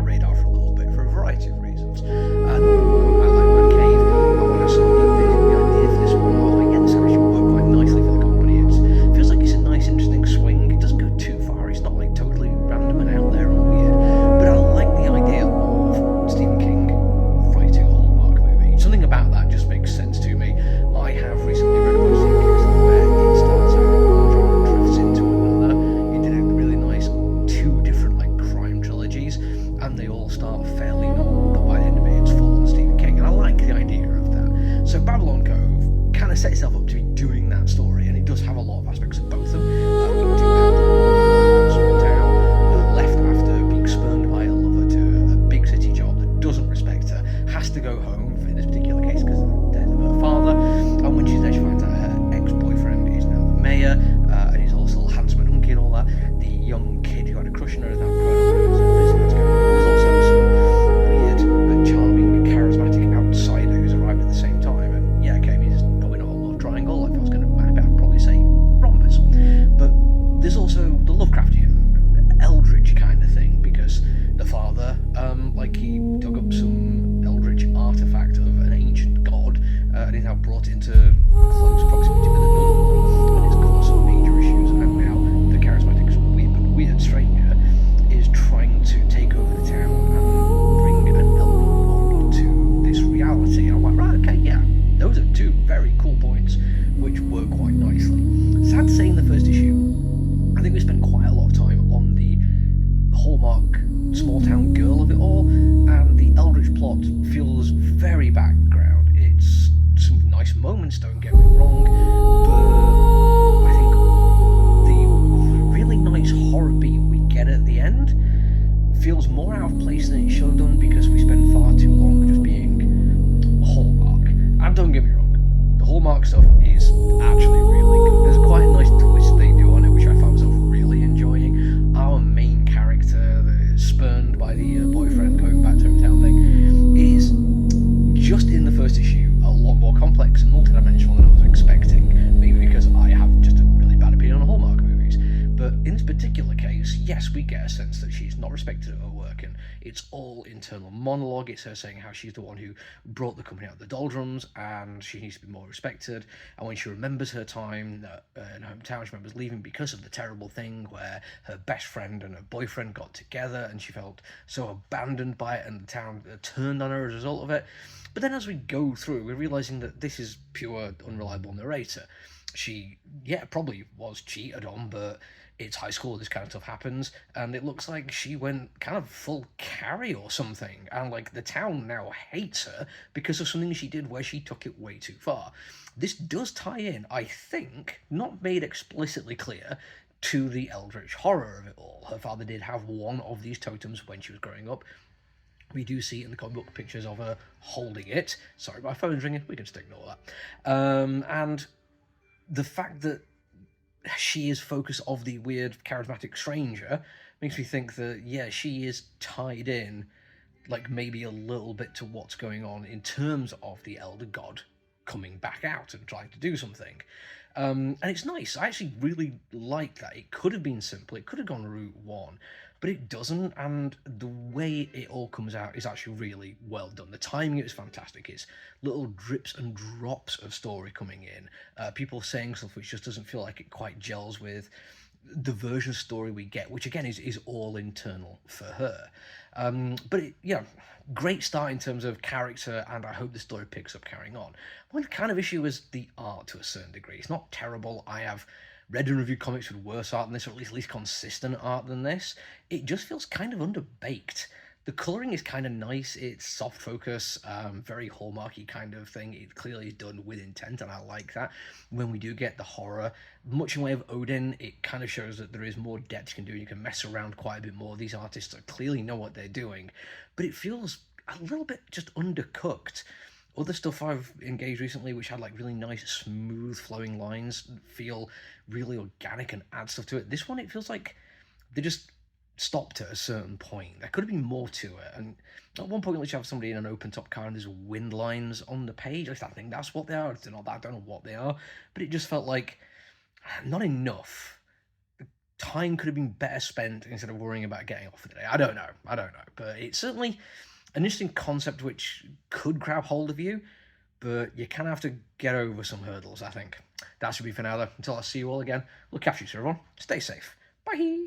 radar for a little bit for a variety of reasons. Number one, I like that cave. And when I saw the idea for this one, I was like, yeah, this actually worked quite nicely for the company. It feels like it's a nice, interesting swing. It doesn't go too far. It's not like totally random and out there and weird. But I like the idea of Stephen King writing a Hallmark movie. Something about that just makes sense to me. I have recently read a bunch of Stephen King stuff where it starts out one genre drifts into another. It did a really nice two different like crime trilogies, and they all start fairly normal, but by the end of it, it's full on Stephen King, and I like the idea of that. So Babylon Cove kind of set itself up to be doing that story, and it does have a lot of aspects of both of them. We do have the small town, left after being spurned by a lover to a big city job that doesn't respect her, has to go home in this particular case because of the death of her father, and when she's there she finds out her ex-boyfriend is now the mayor, and he's also handsome and hunky and all that. The young kid who had a crush on her is now grown up and has a business going on. There's also some weird but charming, charismatic outsider who's arrived at the same time, and yeah, okay, it's probably not a love triangle. If I was going to map it, I'd probably say rhombus. But there's also the Lovecraftian, eldritch kind of thing, because the father, he dug up some eldritch artifact of an ancient god, and he's now brought it into close proximity with another one, and it's caused some major issues, and now the charismatic, weird stranger is trying to take over the town and bring an elven wand to this reality. And I'm like, right, okay, yeah, those are two very cool points which work quite nicely. Sad to say, in the first issue, I think we spent quite a lot of time on the Hallmark small town girl of it all, and the eldritch plot feels very background. It's some nice moments, don't get me wrong, but I think the really nice horror beat we get at the end feels more out of place than it should have done, because we spent far too long just being Hallmark. And don't get me wrong, the Hallmark stuff is actually really good. There's quite a nice twist they do on it, which I found myself really enjoying. Our main character, the spurned by the boyfriend going back to hometown thing, is just in the first issue a lot more complex and multidimensional than I was expecting. Maybe because I have just a really bad opinion on Hallmark movies. But in this particular case, yes, we get a sense that she's not respected at her work, and it's all internal monologue. It's her saying how she's the one who brought the company out of the doldrums, and she needs to be more respected. And when she remembers her time in her hometown, she remembers leaving because of the terrible thing where her best friend and her boyfriend got together, and she felt so abandoned by it, and the town turned on her as a result of it. But then as we go through, we're realising that this is pure unreliable narrator. She, yeah, probably was cheated on, but it's high school, this kind of stuff happens, and it looks like she went kind of full Carrie or something, and the town now hates her because of something she did where she took it way too far. This does tie in, I think, not made explicitly clear, to the eldritch horror of it all. Her father did have one of these totems when she was growing up. We do see in the comic book pictures of her holding it. Sorry, my phone's ringing, we can just ignore that. And the fact that she is focus of the weird charismatic stranger makes me think that, yeah, she is tied in, maybe a little bit to what's going on in terms of the elder god coming back out and trying to do something. And it's nice. I actually really like that. It could have been simple. It could have gone route one, but it doesn't, and the way it all comes out is actually really well done. The timing is fantastic. It's little drips and drops of story coming in, people saying stuff which just doesn't feel like it quite gels with the version of story we get, which again is all internal for her. But great start in terms of character, and I hope the story picks up carrying on. One kind of issue is the art to a certain degree. It's not terrible. I have read and reviewed comics with worse art than this, or at least consistent art than this. It just feels kind of underbaked. The colouring is kind of nice. It's soft focus, very Hallmarky kind of thing. It clearly is done with intent, and I like that. When we do get the horror, much in the way of Odin, it kind of shows that there is more depth you can do. You can mess around quite a bit more. These artists clearly know what they're doing, but it feels a little bit just undercooked. Other stuff I've engaged recently, which had really nice, smooth flowing lines, feel really organic and add stuff to it. This one, it feels like they just stopped at a certain point. There could have been more to it, and at one point, you have somebody in an open top car and there's wind lines on the page. I think that's what they are. If they're not that, I don't know what they are, but it just felt like not enough. time could have been better spent instead of worrying about getting off for the day. I don't know. But it's certainly an interesting concept which could grab hold of you, but you kind of have to get over some hurdles, I think. That should be for now, though. Until I see you all again, look after you, everyone. Stay safe. Bye.